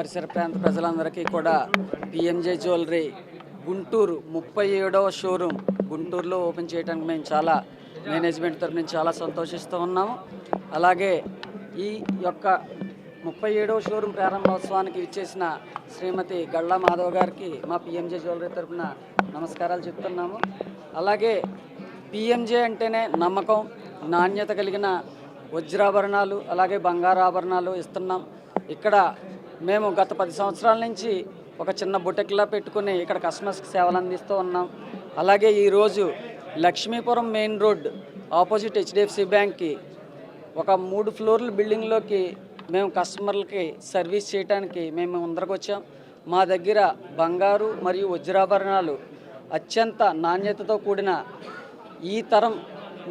పరిసర ప్రాంత ప్రజలందరికీ కూడా పిఎంజే జ్యువెలరీ గుంటూరు 37వ షోరూమ్ గుంటూరులో ఓపెన్ చేయడానికి మేము చాలా మేనేజ్మెంట్ తరఫు నుంచి చాలా సంతోషిస్తూ ఉన్నాము. అలాగే ఈ యొక్క 37వ షోరూమ్ ప్రారంభోత్సవానికి ఇచ్చేసిన శ్రీమతి గళ్ళ మాధవ్ గారికి మా పిఎంజే జ్యువెలరీ తరఫున నమస్కారాలు చెప్తున్నాము. అలాగే పిఎంజే అంటేనే నమ్మకం, నాణ్యత కలిగిన వజ్రాభరణాలు అలాగే బంగారు ఆభరణాలు ఇస్తున్నాం. ఇక్కడ మేము గత 10 సంవత్సరాల నుంచి ఒక చిన్న బుటెక్లా పెట్టుకుని ఇక్కడ కస్టమర్స్కి సేవలు అందిస్తూ ఉన్నాం. అలాగే ఈరోజు Lakshmipuram main road opposite HDFC బ్యాంక్కి ఒక 3 ఫ్లోర్ల బిల్డింగ్లోకి మేము కస్టమర్లకి సర్వీస్ చేయడానికి మేము ముందరకు వచ్చాం. మా దగ్గర బంగారు మరియు వజ్రాభరణాలు అత్యంత నాణ్యతతో కూడిన ఈ తరం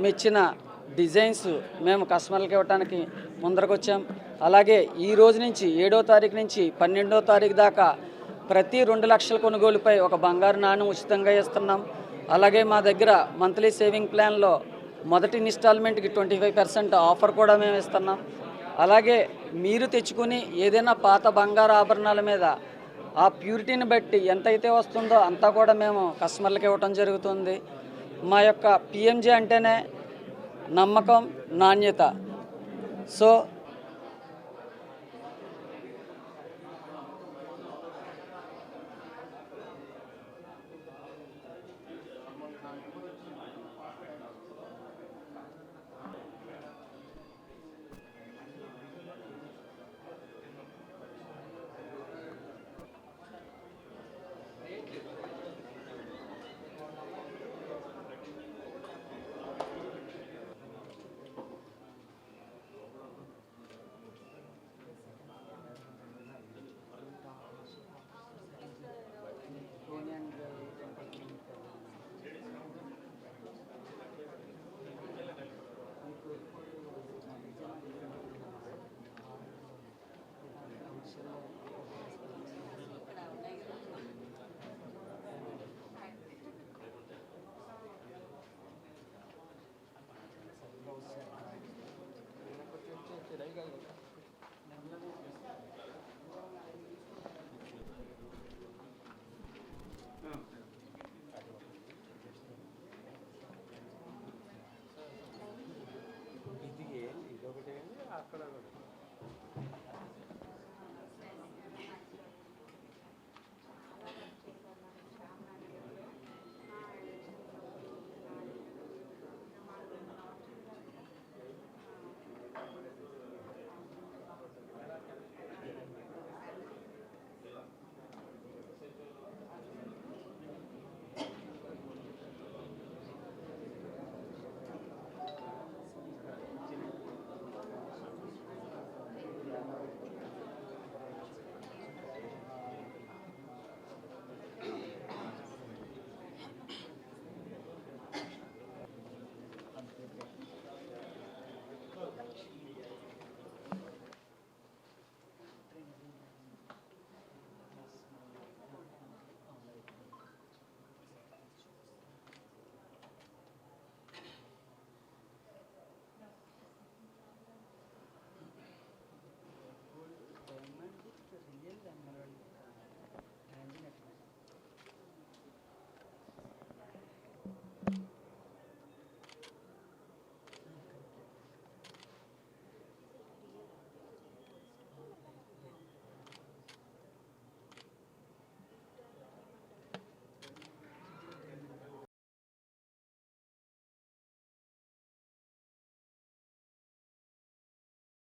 మెచ్చిన డిజైన్స్ మేము కస్టమర్లకు ఇవ్వడానికి ముందరకు వచ్చాం. అలాగే ఈ రోజు నుంచి 7వ తారీఖు నుంచి 12వ తారీఖు దాకా ప్రతి 2 లక్షల కొనుగోలుపై ఒక బంగారు నాణ్యం ఉచితంగా ఇస్తున్నాం. అలాగే మా దగ్గర మంత్లీ సేవింగ్ ప్లాన్లో మొదటి ఇన్స్టాల్మెంట్కి 25% ఆఫర్ కూడా మేము ఇస్తున్నాం. అలాగే మీరు తెచ్చుకుని ఏదైనా పాత బంగారు ఆభరణాల మీద ఆ ప్యూరిటీని బట్టి ఎంతైతే వస్తుందో అంతా కూడా మేము కస్టమర్లకు ఇవ్వటం జరుగుతుంది. మా యొక్క పిఎంజే అంటేనే నమ్మకం, నాణ్యత. సో ఇదొకటి అక్కడ